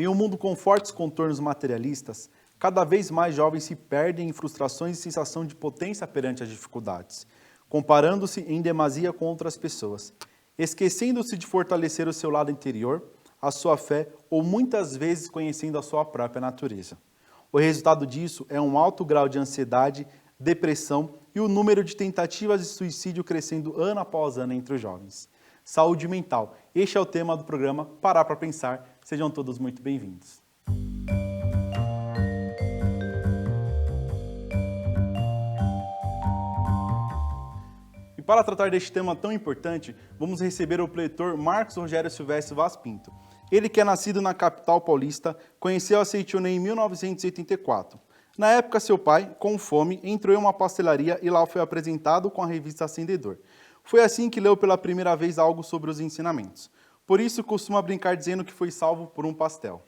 Em um mundo com fortes contornos materialistas, cada vez mais jovens se perdem em frustrações e sensação de potência perante as dificuldades, comparando-se em demasia com outras pessoas, esquecendo-se de fortalecer o seu lado interior, a sua fé ou muitas vezes conhecendo a sua própria natureza. O resultado disso é um alto grau de ansiedade, depressão e o número de tentativas de suicídio crescendo ano após ano entre os jovens. Saúde mental. Este é o tema do programa Parar para Pensar. Sejam todos muito bem-vindos. E para tratar deste tema tão importante, vamos receber o pletor Marcos Rogério Silvestre Vaz Pinto. Ele que é nascido na capital paulista, conheceu a Seitione em 1984. Na época, seu pai, com fome, entrou em uma pastelaria e lá foi apresentado com a revista Acendedor. Foi assim que leu pela primeira vez algo sobre os ensinamentos. Por isso, costuma brincar dizendo que foi salvo por um pastel.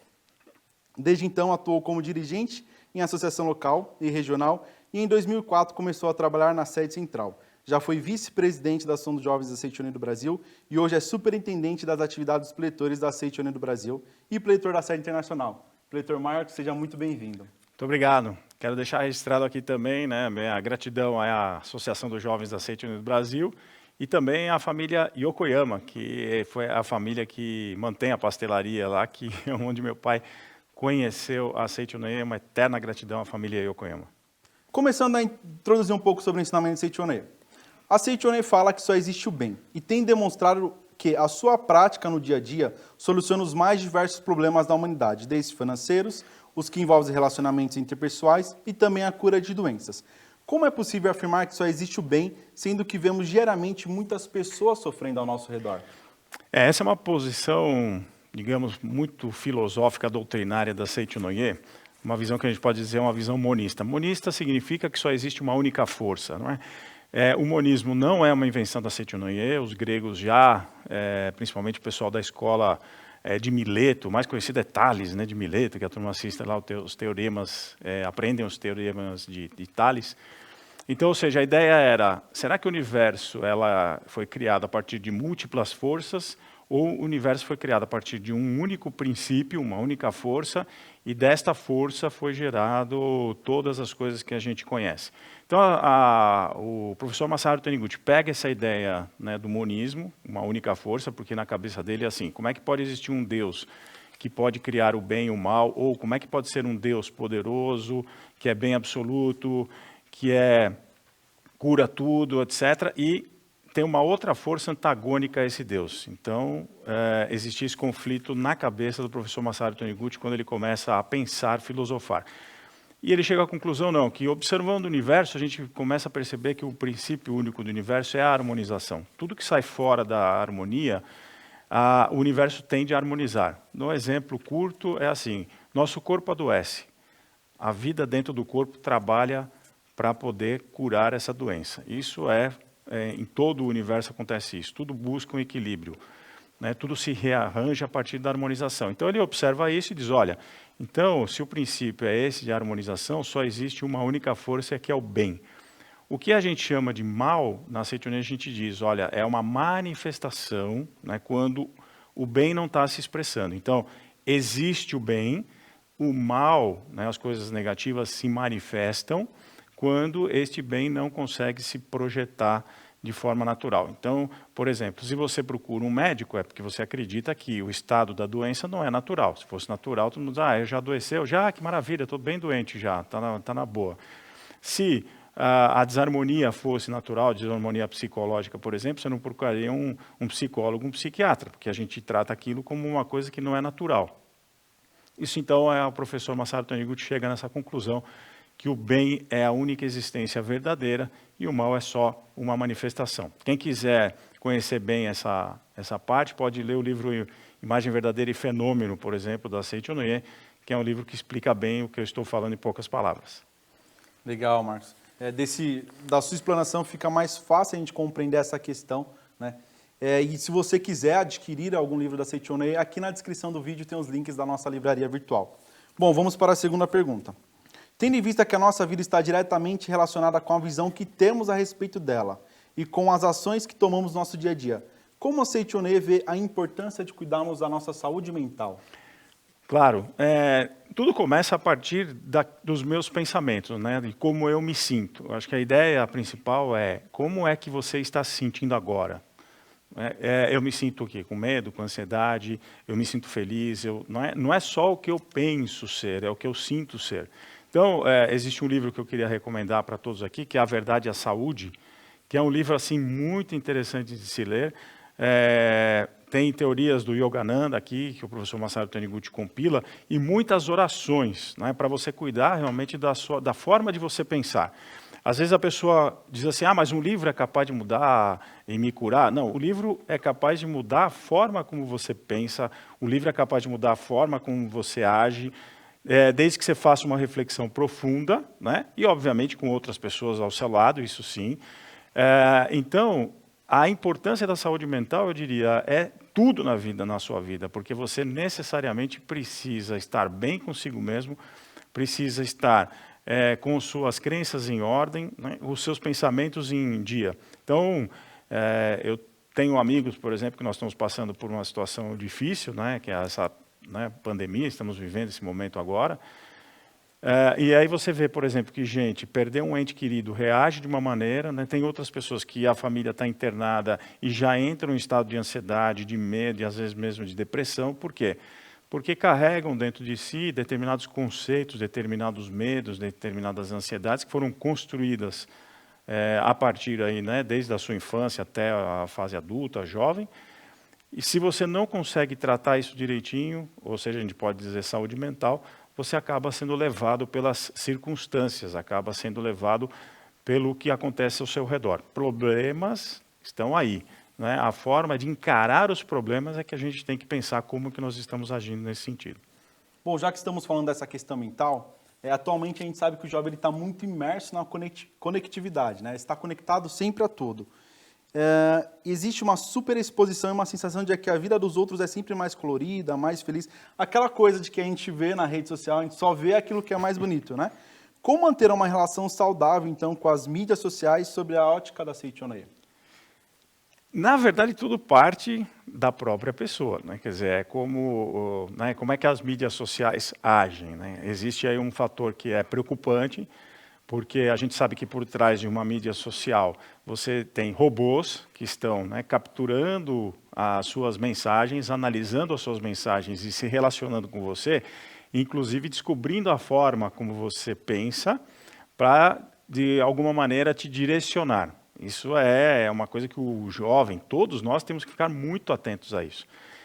Desde então, atuou como dirigente em associação local e regional e em 2004 começou a trabalhar na sede central. Já foi vice-presidente da Ação dos Jovens da Seitione do Brasil e hoje é superintendente das atividades dos pletores da Seitione do Brasil e pletor da sede internacional. Pletor Marcos, seja muito bem-vindo. Muito obrigado. Quero deixar registrado aqui também, né, minha gratidão à Associação dos Jovens da Seitione do Brasil e também à família Yokoyama, que foi a família que mantém a pastelaria lá, que é onde meu pai conheceu a Seitione. Uma eterna gratidão à família Yokoyama. Começando a introduzir um pouco sobre o ensinamento de Seitione. A Seitione fala que só existe o bem e tem demonstrado que a sua prática no dia a dia soluciona os mais diversos problemas da humanidade, desde financeiros, os que envolvem relacionamentos interpessoais e também a cura de doenças. Como é possível afirmar que só existe o bem, sendo que vemos diariamente muitas pessoas sofrendo ao nosso redor? Essa é uma posição, digamos, muito filosófica, doutrinária da Seitione, uma visão que a gente pode dizer é uma visão monista. Monista significa que só existe uma única força, não é? O monismo não é uma invenção da Seitione, os gregos já, principalmente o pessoal da escola de Mileto, mais conhecido é Tales, né, de Mileto, que a turma assiste lá os teoremas, aprendem os teoremas de Tales. Então, ou seja, a ideia era, será que o universo foi criado a partir de múltiplas forças ou o universo foi criado a partir de um único princípio, uma única força, e desta força foi gerado todas as coisas que a gente conhece. Então, o professor Masaru Taniguchi pega essa ideia, né, do monismo, uma única força, porque na cabeça dele é assim, como é que pode existir um Deus que pode criar o bem e o mal, ou como é que pode ser um Deus poderoso, que é bem absoluto, que cura tudo, etc., e tem uma outra força antagônica a esse Deus. Então, existia esse conflito na cabeça do professor Masaru Taniguchi quando ele começa a pensar, filosofar. E ele chega à conclusão, não, que observando o universo, a gente começa a perceber que o princípio único do universo é a harmonização. Tudo que sai fora da harmonia, o universo tende a harmonizar. Um exemplo curto é assim, nosso corpo adoece. A vida dentro do corpo trabalha para poder curar essa doença. Isso em todo o universo acontece isso, tudo busca um equilíbrio, né? Tudo se rearranja a partir da harmonização. Então ele observa isso e diz, olha, então se o princípio é esse de harmonização, só existe uma única força que é o bem. O que a gente chama de mal, na Seitione a gente diz, olha, é uma manifestação, né, quando o bem não está se expressando. Então existe o bem, o mal, né, as coisas negativas se manifestam, quando este bem não consegue se projetar de forma natural. Então, por exemplo, se você procura um médico, é porque você acredita que o estado da doença não é natural. Se fosse natural, todo mundo diz, já adoeceu? Já, que maravilha, estou bem doente já, está na boa. Se a desarmonia fosse natural, desarmonia psicológica, por exemplo, você não procuraria um psicólogo, um psiquiatra, porque a gente trata aquilo como uma coisa que não é natural. Isso, então, o professor Masaru Taniguchi chega nessa conclusão, que o bem é a única existência verdadeira e o mal é só uma manifestação. Quem quiser conhecer bem essa parte, pode ler o livro Imagem Verdadeira e Fenômeno, por exemplo, da Seitione, que é um livro que explica bem o que eu estou falando em poucas palavras. Legal, Marcos. Da sua explanação fica mais fácil a gente compreender essa questão, né? E se você quiser adquirir algum livro da Seitione, aqui na descrição do vídeo tem os links da nossa livraria virtual. Bom, vamos para a segunda pergunta. Tendo em vista que a nossa vida está diretamente relacionada com a visão que temos a respeito dela e com as ações que tomamos no nosso dia a dia, como a Seitione vê a importância de cuidarmos da nossa saúde mental? Claro, tudo começa a partir dos meus pensamentos, né, de como eu me sinto. Eu acho que a ideia principal é como é que você está se sentindo agora. Eu me sinto o quê? Com medo, com ansiedade, eu me sinto feliz, não é só o que eu penso ser, é o que eu sinto ser. Então, existe um livro que eu queria recomendar para todos aqui, que é A Verdade e a Saúde, que é um livro assim muito interessante de se ler. Tem teorias do Yogananda aqui, que o professor Masaru Taniguchi compila, e muitas orações, né, para você cuidar realmente da forma de você pensar. Às vezes a pessoa diz assim, mas um livro é capaz de mudar e me curar. Não, o livro é capaz de mudar a forma como você pensa, o livro é capaz de mudar a forma como você age, desde que você faça uma reflexão profunda, né, e obviamente com outras pessoas ao seu lado, isso sim. Então, a importância da saúde mental, eu diria, é tudo na sua vida, porque você necessariamente precisa estar bem consigo mesmo, precisa estar com suas crenças em ordem, né, os seus pensamentos em dia. Então, eu tenho amigos, por exemplo, que nós estamos passando por uma situação difícil, né, que é essa, né, pandemia, estamos vivendo esse momento agora. E aí você vê, por exemplo, que gente perdeu um ente querido reage de uma maneira, né? Tem outras pessoas que a família está internada e já entram em estado de ansiedade, de medo e às vezes mesmo de depressão. Por quê? Porque carregam dentro de si determinados conceitos, determinados medos, determinadas ansiedades que foram construídas a partir aí, né, desde a sua infância até a fase adulta, jovem. E se você não consegue tratar isso direitinho, ou seja, a gente pode dizer saúde mental, você acaba sendo levado pelas circunstâncias, acaba sendo levado pelo que acontece ao seu redor. Problemas estão aí, né? A forma de encarar os problemas é que a gente tem que pensar como que nós estamos agindo nesse sentido. Bom, já que estamos falando dessa questão mental, atualmente a gente sabe que o jovem está muito imerso na conectividade, né? Está conectado sempre a tudo. Existe uma superexposição e uma sensação de que a vida dos outros é sempre mais colorida, mais feliz. Aquela coisa de que a gente vê na rede social, a gente só vê aquilo que é mais bonito, né? Como manter uma relação saudável, então, com as mídias sociais sobre a ótica da Seichonoye? Na verdade, tudo parte da própria pessoa, né? Quer dizer, como é que as mídias sociais agem, né? Existe aí um fator que é preocupante, porque a gente sabe que por trás de uma mídia social você tem robôs que estão, né, capturando as suas mensagens, analisando as suas mensagens e se relacionando com você, inclusive descobrindo a forma como você pensa para, de alguma maneira, te direcionar. Isso é uma coisa que o jovem, todos nós temos que ficar muito atentos a isso.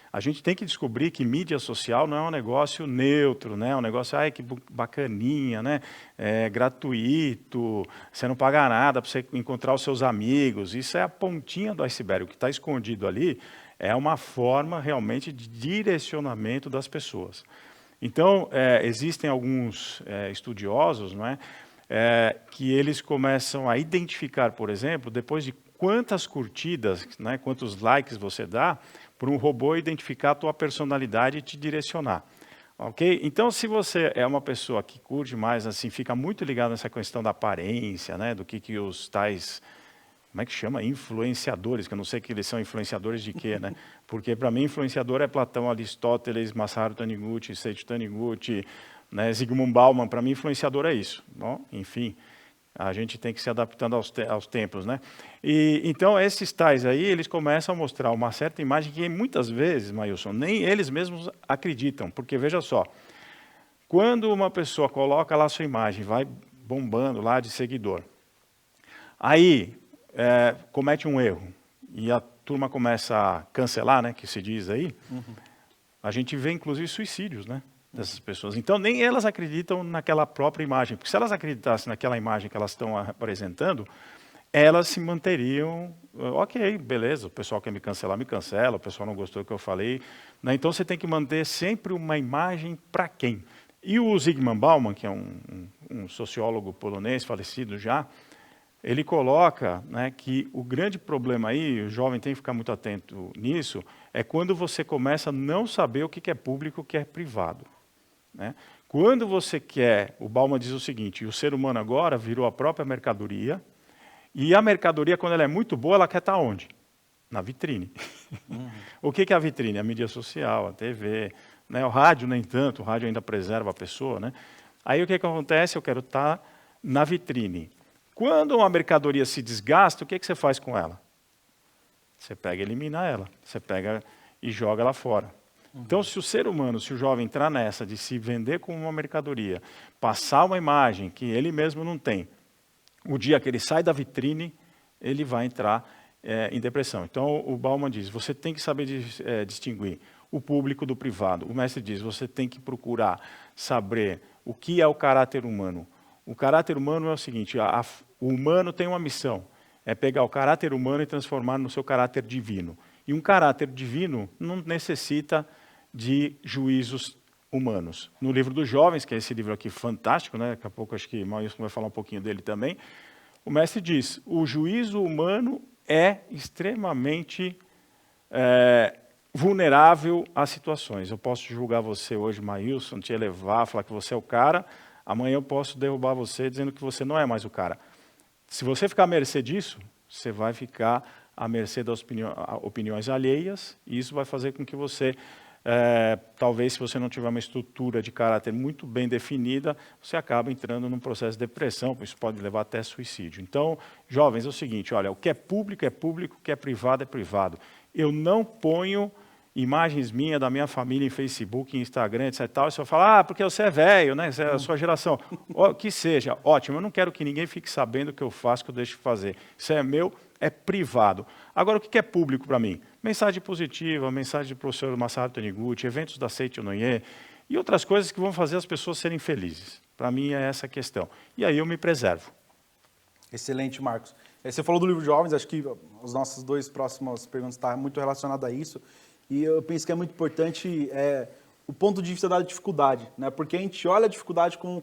A gente tem que descobrir que mídia social não é um negócio neutro, né? É um negócio, que bacaninha, né? É gratuito, você não paga nada para você encontrar os seus amigos. Isso é a pontinha do iceberg. O que está escondido ali é uma forma realmente de direcionamento das pessoas. Então, existem alguns estudiosos, não é? Que eles começam a identificar, por exemplo, depois de quantas curtidas, né, quantos likes você dá, para um robô identificar a tua personalidade e te direcionar. Ok? Então, se você é uma pessoa que curte mais, assim, fica muito ligado nessa questão da aparência, né, do que os tais, como é que chama? Influenciadores, que eu não sei que eles são influenciadores de quê, né? Porque para mim influenciador é Platão, Aristóteles, Masaru Taniguchi, Seiichi Taniguchi, né, Zygmunt Bauman. Para mim influenciador é isso. Bom, enfim, a gente tem que se adaptando aos tempos, né? E então esses tais aí, eles começam a mostrar uma certa imagem que muitas vezes, Mailson, nem eles mesmos acreditam, porque veja só, quando uma pessoa coloca lá a sua imagem, vai bombando lá de seguidor, aí comete um erro e a turma começa a cancelar, né, que se diz aí, a gente vê inclusive suicídios, né? Dessas pessoas. Então, nem elas acreditam naquela própria imagem, porque se elas acreditassem naquela imagem que elas estão apresentando, elas se manteriam, ok, beleza, o pessoal quer me cancela, o pessoal não gostou do que eu falei, né? Então você tem que manter sempre uma imagem para quem? E o Zygmunt Bauman, que é um sociólogo polonês falecido já, ele coloca, né, que o grande problema aí, o jovem tem que ficar muito atento nisso, é quando você começa a não saber o que é público e o que é privado. Né? Quando você quer, o Bauman diz o seguinte, o ser humano agora virou a própria mercadoria, e a mercadoria, quando ela é muito boa, ela quer estar onde? Na vitrine. O que é a vitrine? A mídia social, a TV, né? O rádio nem tanto, o rádio ainda preserva a pessoa, né? Aí o que acontece? Eu quero estar na vitrine. Quando uma mercadoria se desgasta, o que você faz com ela? Você pega e elimina ela, você pega e joga ela fora. Então, se o ser humano, se o jovem entrar nessa de se vender como uma mercadoria, passar uma imagem que ele mesmo não tem, o dia que ele sai da vitrine, ele vai entrar em depressão. Então, o Bauman diz, você tem que saber distinguir o público do privado. O mestre diz, você tem que procurar saber o que é o caráter humano. O caráter humano é o seguinte, o humano tem uma missão, é pegar o caráter humano e transformar no seu caráter divino. E um caráter divino não necessita de juízos humanos. No livro dos jovens, que é esse livro aqui fantástico, né? Daqui a pouco acho que o Maurício vai falar um pouquinho dele também, o mestre diz, o juízo humano é extremamente vulnerável a situações. Eu posso julgar você hoje, Maílson, te elevar, falar que você é o cara, amanhã eu posso derrubar você dizendo que você não é mais o cara. Se você ficar à mercê disso, você vai ficar à mercê das opiniões alheias, e isso vai fazer com que você, talvez se você não tiver uma estrutura de caráter muito bem definida, você acaba entrando num processo de depressão, isso pode levar até suicídio. Então, jovens, é o seguinte, olha, o que é público, o que é privado. Eu não ponho imagens minhas da minha família em Facebook, em Instagram, etc. E você vai falar, porque você é velho, né? Você é a sua geração. Que seja, ótimo, eu não quero que ninguém fique sabendo o que eu faço, o que eu deixo de fazer. Isso é meu, é privado. Agora, o que é público para mim? Mensagem positiva, mensagem do professor Masaharu Taniguchi, eventos da Seiichi Onoye e outras coisas que vão fazer as pessoas serem felizes. Para mim é essa a questão. E aí eu me preservo. Excelente, Marcos. Você falou do livro Jovens, acho que as nossas duas próximas perguntas estão muito relacionadas a isso. E eu penso que é muito importante o ponto de vista da dificuldade, né? Porque a gente olha a dificuldade como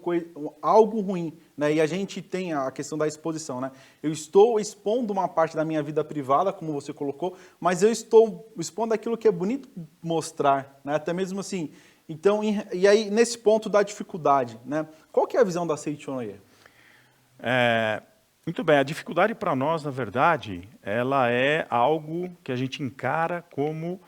algo ruim, né? E a gente tem a questão da exposição, né? Eu estou expondo uma parte da minha vida privada, como você colocou, mas eu estou expondo aquilo que é bonito mostrar, né? Até mesmo assim. Então, e aí, nesse ponto da dificuldade, né? Qual que é a visão da Seiichi Onoye? Muito bem, a dificuldade para nós, na verdade, ela é algo que a gente encara como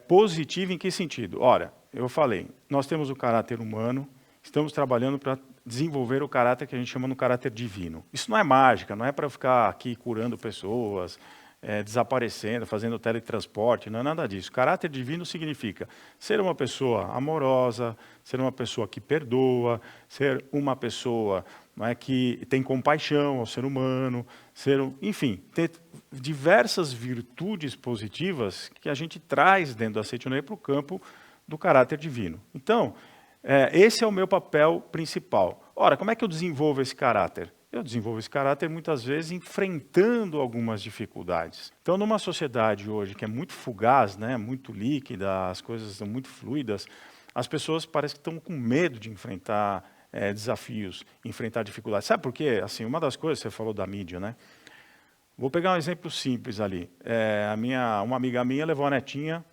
positivo em que sentido? Ora, eu falei, nós temos o caráter humano, estamos trabalhando para desenvolver o caráter que a gente chama no caráter divino. Isso não é mágica, não é para ficar aqui curando pessoas, desaparecendo, fazendo teletransporte, não é nada disso. Caráter divino significa ser uma pessoa amorosa, ser uma pessoa que perdoa, ser uma pessoa que tem compaixão ao ser humano, enfim, ter diversas virtudes positivas que a gente traz dentro da Seiichi Onoye para o campo do caráter divino. Então, esse é o meu papel principal. Ora, como é que eu desenvolvo esse caráter? Eu desenvolvo esse caráter muitas vezes enfrentando algumas dificuldades. Então, numa sociedade hoje que é muito fugaz, né, muito líquida, as coisas são muito fluidas, as pessoas parecem que estão com medo de enfrentar desafios, enfrentar dificuldades. Sabe por quê? Assim, uma das coisas, você falou da mídia, né? Vou pegar um exemplo simples ali. Uma amiga minha levou a netinha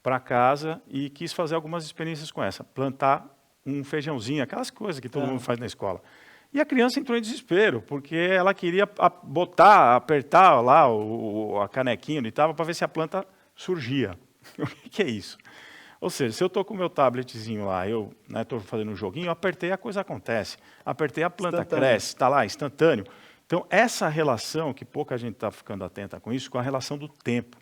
para casa e quis fazer algumas experiências com essa. Plantar um feijãozinho, aquelas coisas que todo mundo faz na escola. E a criança entrou em desespero, porque ela queria apertar lá a canequinha e tal, para ver se a planta surgia. O que é isso? Ou seja, se eu estou com o meu tabletzinho lá, eu estou fazendo um joguinho, eu apertei, a coisa acontece. Apertei, a planta cresce, está lá, instantâneo. Então, essa relação, que pouca gente está ficando atenta com isso, com a relação do tempo.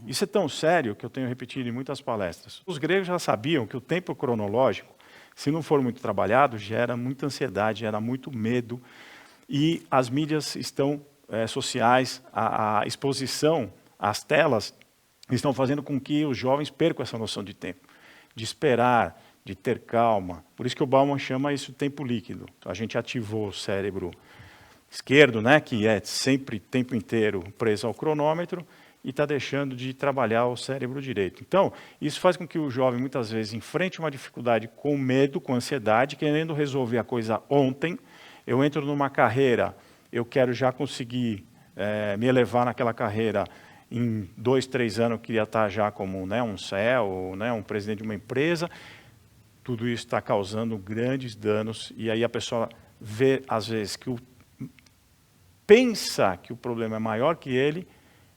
Isso é tão sério que eu tenho repetido em muitas palestras. Os gregos já sabiam que o tempo cronológico, se não for muito trabalhado, gera muita ansiedade, gera muito medo. E as mídias sociais, a exposição às telas, estão fazendo com que os jovens percam essa noção de tempo, de esperar, de ter calma. Por isso que o Bauman chama isso de tempo líquido. A gente ativou o cérebro esquerdo, né, que é sempre, o tempo inteiro, preso ao cronômetro, e está deixando de trabalhar o cérebro direito. Então, isso faz com que o jovem, muitas vezes, enfrente uma dificuldade com medo, com ansiedade, querendo resolver a coisa ontem. Eu entro numa carreira, eu quero já conseguir me elevar naquela carreira. Em 2, 3 anos eu queria estar já como um CEO, um presidente de uma empresa. Tudo isso está causando grandes danos. E aí a pessoa vê, às vezes, pensa que o problema é maior que ele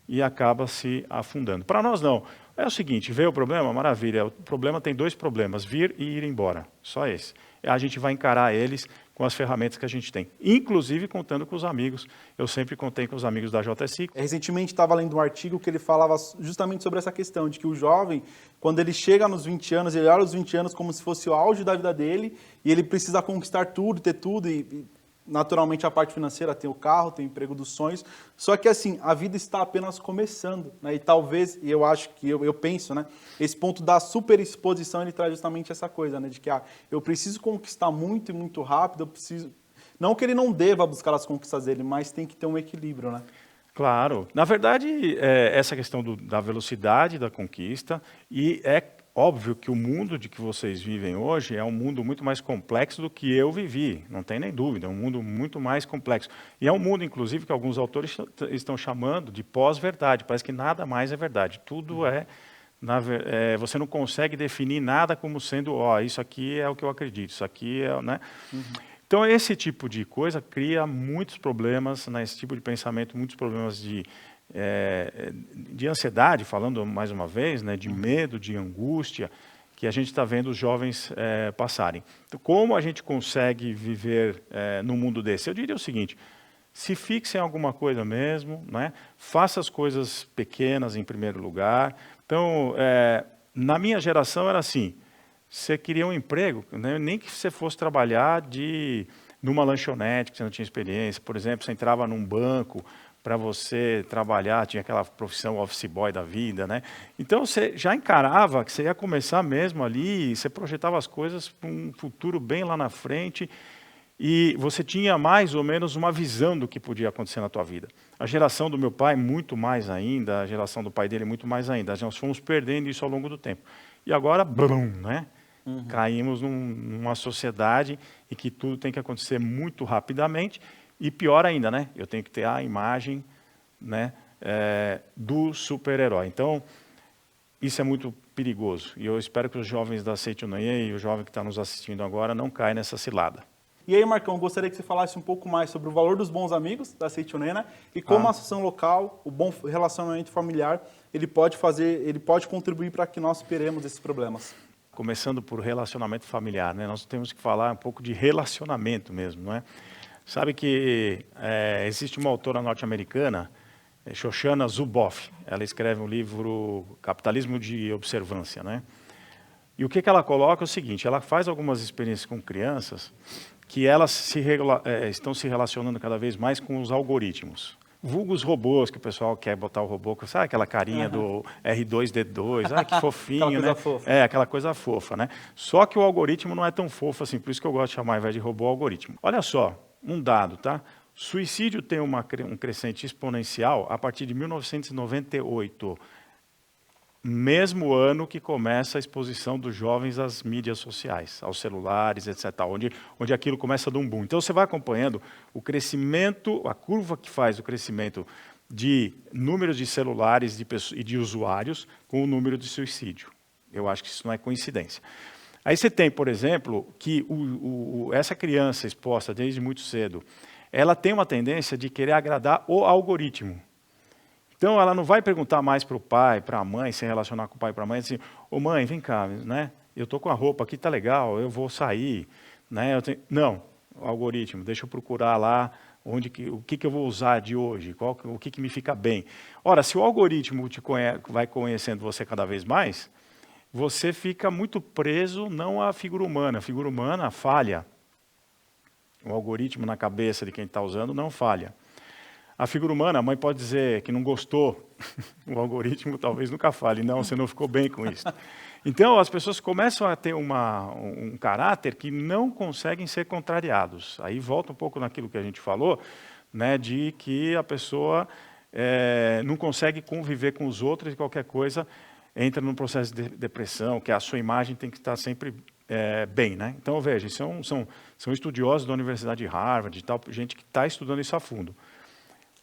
e acaba se afundando. Para nós, não. É o seguinte, veio o problema? Maravilha. O problema tem 2 problemas, vir e ir embora. Só esse. A gente vai encarar eles com as ferramentas que a gente tem. Inclusive contando com os amigos. Eu sempre contei com os amigos da JSI. Recentemente estava lendo um artigo que ele falava justamente sobre essa questão, de que o jovem, quando ele chega nos 20 anos, ele olha os 20 anos como se fosse o auge da vida dele, e ele precisa conquistar tudo, ter tudo, e naturalmente a parte financeira, tem o carro, tem o emprego dos sonhos, só que assim, a vida está apenas começando, né? E talvez, e eu acho que, eu penso, né? Esse ponto da superexposição, ele traz justamente essa coisa, né? De que eu preciso conquistar muito e muito rápido, eu preciso... Não que ele não deva buscar as conquistas dele, mas tem que ter um equilíbrio, né? Claro. Na verdade, essa questão da velocidade da conquista, e é óbvio que o mundo de que vocês vivem hoje é um mundo muito mais complexo do que eu vivi, não tem nem dúvida, é um mundo muito mais complexo. E é um mundo, inclusive, que alguns autores estão chamando de pós-verdade, parece que nada mais é verdade, tudo você não consegue definir nada como sendo, isso aqui é o que eu acredito, isso aqui é, né? Então, esse tipo de coisa cria muitos problemas, né, esse tipo de pensamento, muitos problemas de ansiedade, falando mais uma vez, né, de medo, de angústia, que a gente está vendo os jovens passarem. Então, como a gente consegue viver num mundo desse? Eu diria o seguinte, se fixe em alguma coisa mesmo, né, faça as coisas pequenas em primeiro lugar. Então, na minha geração era assim, você queria um emprego, né? Nem que você fosse trabalhar numa lanchonete, que você não tinha experiência. Por exemplo, você entrava num banco para você trabalhar, tinha aquela profissão office boy da vida, né? Então, você já encarava que você ia começar mesmo ali, você projetava as coisas para um futuro bem lá na frente, e você tinha mais ou menos uma visão do que podia acontecer na tua vida. A geração do meu pai, muito mais ainda, a geração do pai dele, muito mais ainda. Nós fomos perdendo isso ao longo do tempo. E agora, blum, né? Caímos numa sociedade em que tudo tem que acontecer muito rapidamente e pior ainda, né? Eu tenho que ter a imagem, né, do super-herói. Então, isso é muito perigoso e eu espero que os jovens da Seitonoye e o jovem que está nos assistindo agora não caia nessa cilada. E aí, Marcão, gostaria que você falasse um pouco mais sobre o valor dos bons amigos da Seitonoye, né? E como a associação local, o bom relacionamento familiar, ele pode contribuir para que nós superemos esses problemas. Começando por relacionamento familiar, né? Nós temos que falar um pouco de relacionamento mesmo, não é? Sabe que existe uma autora norte-americana, Shoshana Zuboff, ela escreve um livro Capitalismo de Observância, né? E o que ela coloca é o seguinte, ela faz algumas experiências com crianças que elas estão se relacionando cada vez mais com os algoritmos. Vulgos robôs, que o pessoal quer botar o robô, sabe aquela carinha do R2-D2, que fofinho, aquela né? Coisa fofa. Aquela coisa fofa, né? Só que o algoritmo não é tão fofo assim, por isso que eu gosto de chamar, ao invés de robô, algoritmo. Olha só, um dado, tá? Suicídio tem um crescente exponencial a partir de 1998, mesmo ano que começa a exposição dos jovens às mídias sociais, aos celulares, etc., onde aquilo começa a dar um boom. Então, você vai acompanhando o crescimento, a curva que faz o crescimento de números de celulares e de usuários com o número de suicídio. Eu acho que isso não é coincidência. Aí você tem, por exemplo, que essa criança exposta desde muito cedo, ela tem uma tendência de querer agradar o algoritmo. Então, ela não vai perguntar mais para o pai, para a mãe, se relacionar com o pai e para a mãe, assim, ô mãe, vem cá, né? Eu estou com a roupa aqui, tá legal, eu vou sair. Né? Não, o algoritmo, deixa eu procurar lá o que eu vou usar de hoje, o que me fica bem. Ora, se o algoritmo vai conhecendo você cada vez mais, você fica muito preso não à figura humana. A figura humana falha. O algoritmo na cabeça de quem está usando não falha. A figura humana, a mãe pode dizer que não gostou, o algoritmo talvez nunca fale, não, você não ficou bem com isso. Então, as pessoas começam a ter um caráter que não conseguem ser contrariados. Aí volta um pouco naquilo que a gente falou, né, de que a pessoa não consegue conviver com os outros e qualquer coisa entra num processo de depressão, que a sua imagem tem que estar sempre bem. Né? Então, veja, são estudiosos da Universidade de Harvard, e tal, gente que está estudando isso a fundo.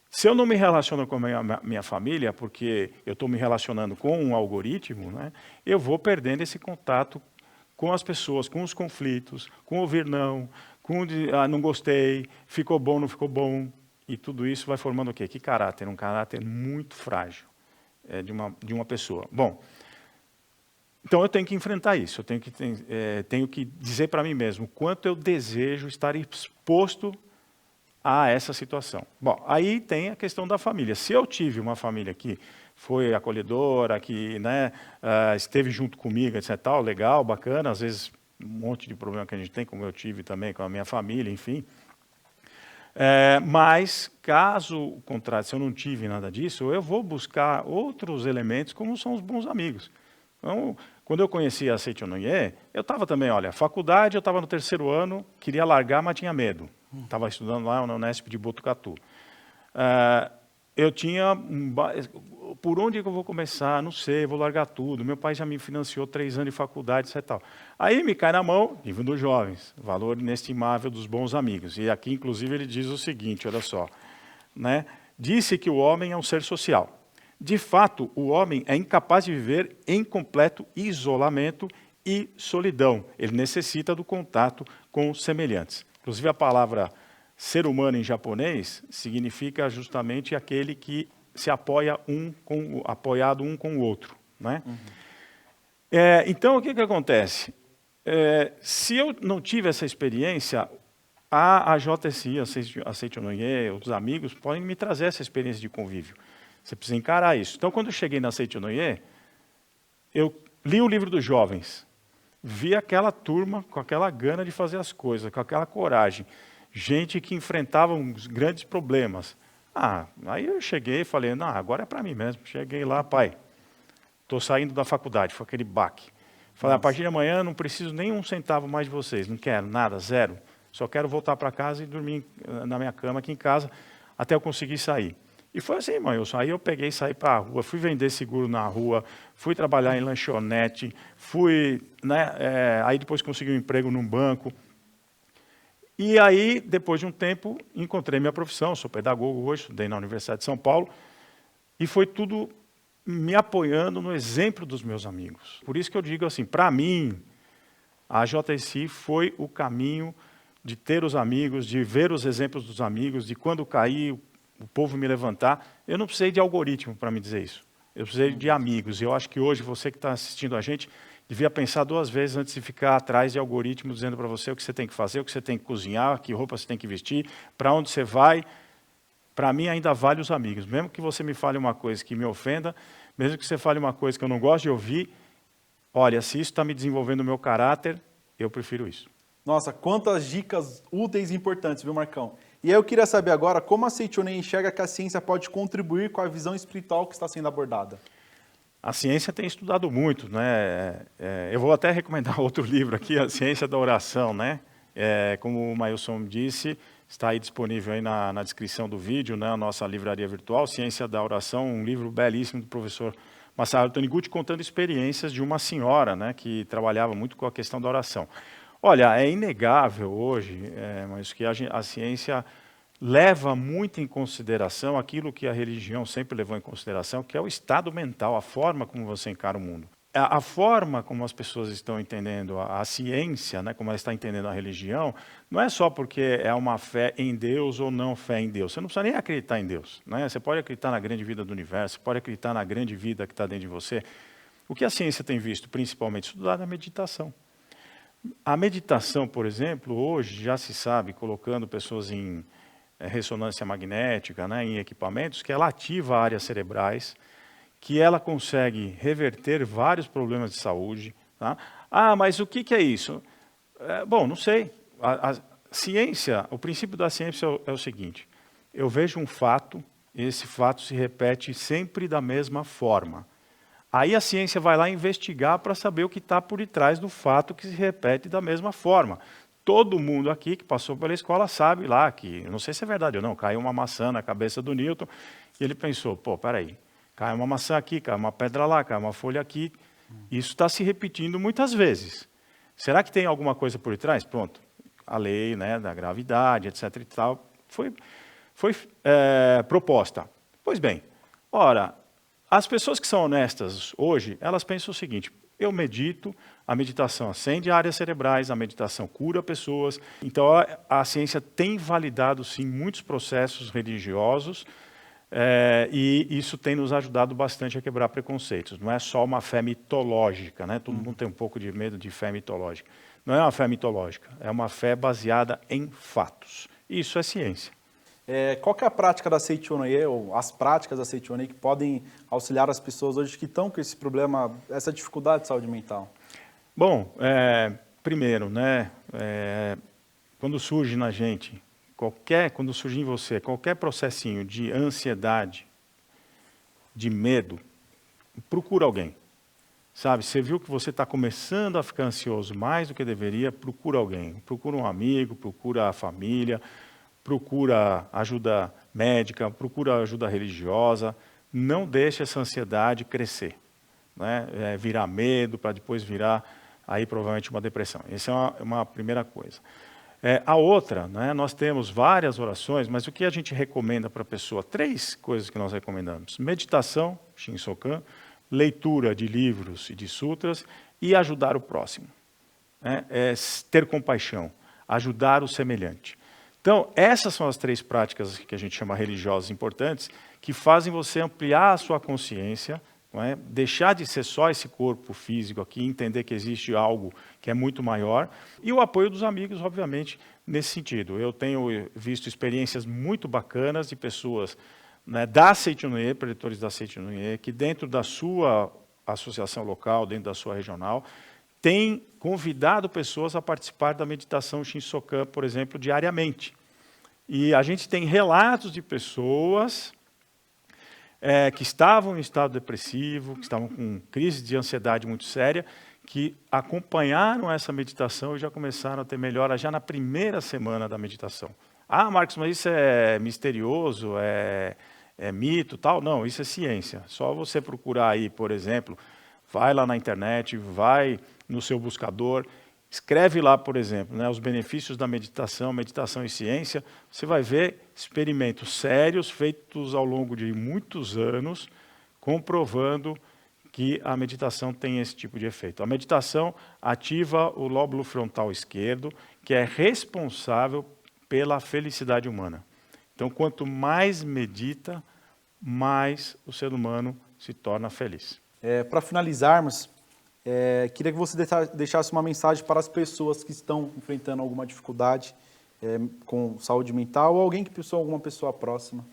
Se eu não me relaciono com a minha família, porque eu estou me relacionando com um algoritmo, né, eu vou perdendo esse contato com as pessoas, com os conflitos, com ouvir não, com não gostei, ficou bom, não ficou bom. E tudo isso vai formando o quê? Que caráter? Um caráter muito frágil de uma pessoa. Bom, Então eu tenho que enfrentar isso, eu tenho que dizer para mim mesmo o quanto eu desejo estar exposto a essa situação. Bom, aí tem a questão da família. Se eu tive uma família que foi acolhedora, que, né, esteve junto comigo, etc. Tal, legal, bacana, às vezes um monte de problema que a gente tem, como eu tive também com a minha família, enfim. Mas, caso contrário, se eu não tive nada disso, eu vou buscar outros elementos, como são os bons amigos. Então, quando eu conheci a Seichonoye, eu estava também, olha, faculdade, eu estava no 3º ano, queria largar, mas tinha medo. Estava estudando lá na Unesp de Botucatu. Eu tinha, por onde que eu vou começar? Não sei, vou largar tudo. Meu pai já me financiou 3 anos de faculdade, etc. Tal. Aí me cai na mão, livro dos jovens, valor inestimável dos bons amigos. E aqui, inclusive, ele diz o seguinte, olha só, né? Disse que o homem é um ser social. De fato, o homem é incapaz de viver em completo isolamento e solidão. Ele necessita do contato com os semelhantes. Inclusive, a palavra ser humano em japonês significa justamente aquele que se apoia apoiado um com o outro, né? Uhum. Então, o que acontece? Se eu não tive essa experiência, a JSI, a Seichonoye, os amigos, podem me trazer essa experiência de convívio. Você precisa encarar isso. Então, quando eu cheguei na Seichonoye, eu li o livro dos jovens, vi aquela turma com aquela gana de fazer as coisas, com aquela coragem. Gente que enfrentava uns grandes problemas. Aí eu cheguei e falei, não, agora é para mim mesmo. Cheguei lá, pai, estou saindo da faculdade, foi aquele baque. Falei, a partir de amanhã não preciso nem um centavo mais de vocês, não quero nada, zero. Só quero voltar para casa e dormir na minha cama aqui em casa até eu conseguir sair. E foi assim, mãe, aí eu peguei e saí para a rua, fui vender seguro na rua, fui trabalhar em lanchonete, aí depois consegui um emprego num banco. E aí, depois de um tempo, encontrei minha profissão, sou pedagogo hoje, estudei na Universidade de São Paulo, e foi tudo me apoiando no exemplo dos meus amigos. Por isso que eu digo assim, para mim, a JSI foi o caminho de ter os amigos, de ver os exemplos dos amigos, de quando cair, o povo me levantar. Eu não precisei de algoritmo para me dizer isso, eu precisei de amigos. E eu acho que hoje, você que está assistindo a gente, devia pensar 2 vezes antes de ficar atrás de algoritmos dizendo para você o que você tem que fazer, o que você tem que cozinhar, que roupa você tem que vestir, para onde você vai. Para mim ainda vale os amigos. Mesmo que você me fale uma coisa que me ofenda, mesmo que você fale uma coisa que eu não gosto de ouvir, olha, se isso está me desenvolvendo o meu caráter, eu prefiro isso. Nossa, quantas dicas úteis e importantes, viu, Marcão? E aí eu queria saber agora como a Seichonoye enxerga que a ciência pode contribuir com a visão espiritual que está sendo abordada. A ciência tem estudado muito, né? Eu vou até recomendar outro livro aqui, A Ciência da Oração, né? Como o Mailson disse, está aí disponível aí na descrição do vídeo, né? A nossa livraria virtual, Ciência da Oração, um livro belíssimo do professor Masaharu Taniguchi, contando experiências de uma senhora, né? Que trabalhava muito com a questão da oração. Olha, é inegável hoje, mas que a ciência leva muito em consideração aquilo que a religião sempre levou em consideração, que é o estado mental, a forma como você encara o mundo. A forma como as pessoas estão entendendo a ciência, né, como ela está entendendo a religião, não é só porque é uma fé em Deus ou não fé em Deus. Você não precisa nem acreditar em Deus, né? Você pode acreditar na grande vida do universo, você pode acreditar na grande vida que está dentro de você. O que a ciência tem visto, principalmente, estudar a meditação. A meditação, por exemplo, hoje já se sabe, colocando pessoas em ressonância magnética, né, em equipamentos, que ela ativa áreas cerebrais, que ela consegue reverter vários problemas de saúde. Tá? Mas o que é isso? Bom, não sei. A ciência, o princípio da ciência é o seguinte, eu vejo um fato, esse fato se repete sempre da mesma forma. Aí a ciência vai lá investigar para saber o que está por detrás do fato que se repete da mesma forma. Todo mundo aqui que passou pela escola sabe lá que, não sei se é verdade ou não, caiu uma maçã na cabeça do Newton e ele pensou, peraí, cai uma maçã aqui, cai uma pedra lá, cai uma folha aqui. Isso está se repetindo muitas vezes. Será que tem alguma coisa por trás? Pronto, a lei, né, da gravidade, etc. e tal, foi proposta. Pois bem, ora, as pessoas que são honestas hoje, elas pensam o seguinte, eu medito, a meditação acende áreas cerebrais, a meditação cura pessoas. Então, a ciência tem validado, sim, muitos processos religiosos, E isso tem nos ajudado bastante a quebrar preconceitos. Não é só uma fé mitológica, né? Todo mundo tem um pouco de medo de fé mitológica. Não é uma fé mitológica, é uma fé baseada em fatos. Isso é ciência. Qual que é a prática da Seichonoye, ou as práticas da Seichonoye que podem auxiliar as pessoas hoje que estão com esse problema, essa dificuldade de saúde mental? Bom, primeiro, né, quando surge na gente, quando surge em você qualquer processinho de ansiedade, de medo, procura alguém. Sabe, você viu que você está começando a ficar ansioso mais do que deveria, procura alguém. Procura um amigo, procura a família, procura ajuda médica, procura ajuda religiosa. Não deixe essa ansiedade crescer, né? Virar medo para depois virar aí provavelmente uma depressão. Essa é uma primeira coisa. A outra, né, nós temos várias orações, mas o que a gente recomenda para a pessoa? 3 coisas que nós recomendamos. Meditação, Shinsokan, leitura de livros e de sutras e ajudar o próximo. Ter compaixão, ajudar o semelhante. Então, essas são as 3 práticas que a gente chama religiosas importantes, que fazem você ampliar a sua consciência, deixar de ser só esse corpo físico aqui, entender que existe algo que é muito maior, e o apoio dos amigos, obviamente, nesse sentido. Eu tenho visto experiências muito bacanas de pessoas, né, da Seichonoye, preletores da Seichonoye, que dentro da sua associação local, dentro da sua regional, tem convidado pessoas a participar da meditação Shinsokan, por exemplo, diariamente. E a gente tem relatos de pessoas que estavam em estado depressivo, que estavam com crise de ansiedade muito séria, que acompanharam essa meditação e já começaram a ter melhora já na primeira semana da meditação. Ah, Marcos, mas isso é misterioso, é mito, tal? Não, isso é ciência. Só você procurar aí, por exemplo, vai lá na internet, vai no seu buscador, escreve lá, por exemplo, né, os benefícios da meditação, meditação e ciência, você vai ver experimentos sérios feitos ao longo de muitos anos, comprovando que a meditação tem esse tipo de efeito. A meditação ativa o lóbulo frontal esquerdo, que é responsável pela felicidade humana. Então, quanto mais medita, mais o ser humano se torna feliz. Para finalizarmos, queria que você deixasse uma mensagem para as pessoas que estão enfrentando alguma dificuldade com saúde mental ou alguma pessoa próxima.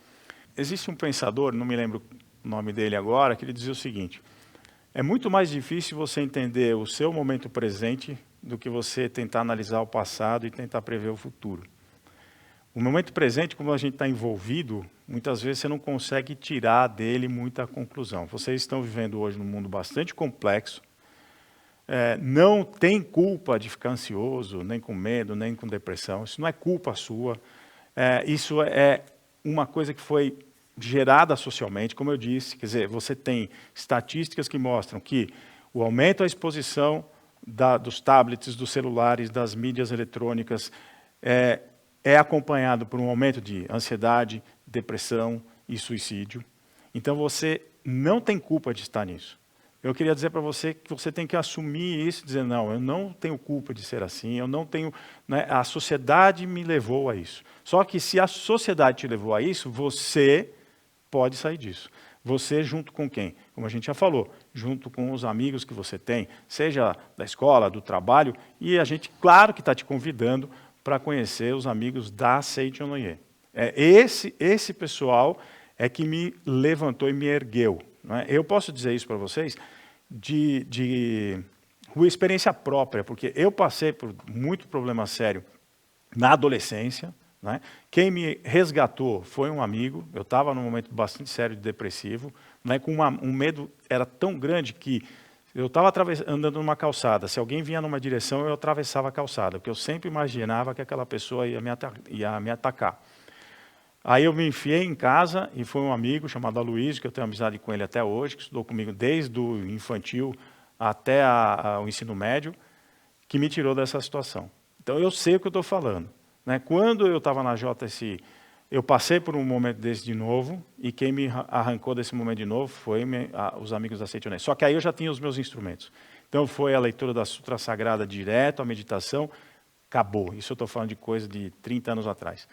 Existe um pensador, não me lembro o nome dele agora, que ele dizia o seguinte: é muito mais difícil você entender o seu momento presente do que você tentar analisar o passado e tentar prever o futuro. O momento presente, como a gente está envolvido, muitas vezes você não consegue tirar dele muita conclusão. Vocês estão vivendo hoje num mundo bastante complexo, não tem culpa de ficar ansioso, nem com medo, nem com depressão. Isso não é culpa sua. Isso é uma coisa que foi gerada socialmente, como eu disse. Quer dizer, você tem estatísticas que mostram que o aumento da exposição dos tablets, dos celulares, das mídias eletrônicas é acompanhado por um aumento de ansiedade, depressão e suicídio. Então você não tem culpa de estar nisso. Eu queria dizer para você que você tem que assumir isso, dizer, não, eu não tenho culpa de ser assim, eu não tenho, né, a sociedade me levou a isso. Só que se a sociedade te levou a isso, você pode sair disso. Você junto com quem? Como a gente já falou, junto com os amigos que você tem, seja da escola, do trabalho, e a gente, claro que está te convidando para conhecer os amigos da Seichonoye. Esse pessoal é que me levantou e me ergueu. Né? Eu posso dizer isso para vocês de experiência própria, porque eu passei por muito problema sério na adolescência. Né? Quem me resgatou foi um amigo. Eu estava num momento bastante sério de depressivo, né? Com um medo era tão grande que eu estava andando numa calçada, se alguém vinha numa direção, eu atravessava a calçada, porque eu sempre imaginava que aquela pessoa ia me atacar. Aí eu me enfiei em casa e foi um amigo chamado Aloysio, que eu tenho amizade com ele até hoje, que estudou comigo desde o infantil até o ensino médio, que me tirou dessa situação. Então eu sei o que eu estou falando. Né? Quando eu estava na JSI, eu passei por um momento desse de novo, e quem me arrancou desse momento de novo foi os amigos da Seichonoye. Só que aí eu já tinha os meus instrumentos. Então foi a leitura da Sutra Sagrada direto, a meditação, acabou. Isso eu estou falando de coisa de 30 anos atrás.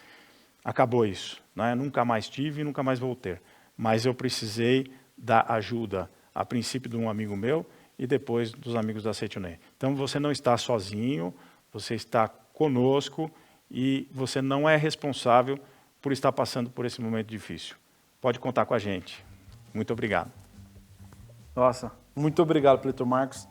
Acabou isso. Né? Nunca mais tive e nunca mais vou ter. mas eu precisei da ajuda, a princípio de um amigo meu e depois dos amigos da Seitonê. Então você não está sozinho, você está conosco e você não é responsável por estar passando por esse momento difícil. Pode contar com a gente. Muito obrigado. Nossa, muito obrigado, Pleitor Marcos.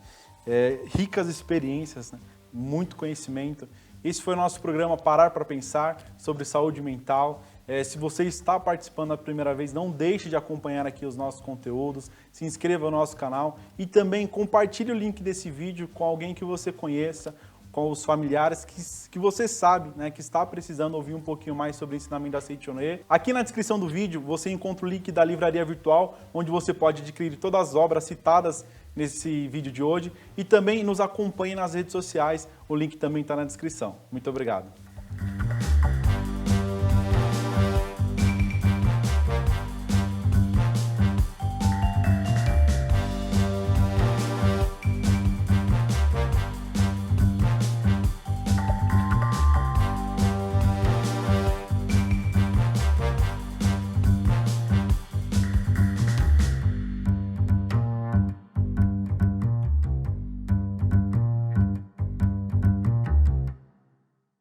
Ricas experiências, né? Muito conhecimento. Esse foi o nosso programa Parar para Pensar sobre saúde mental. Se você está participando da primeira vez, não deixe de acompanhar aqui os nossos conteúdos, se inscreva no nosso canal e também compartilhe o link desse vídeo com alguém que você conheça, com os familiares que você sabe, né, que está precisando ouvir um pouquinho mais sobre o ensinamento da Seitonê. Aqui na descrição do vídeo você encontra o link da livraria virtual, onde você pode adquirir todas as obras citadas nesse vídeo de hoje e também nos acompanhe nas redes sociais, o link também está na descrição. Muito obrigado.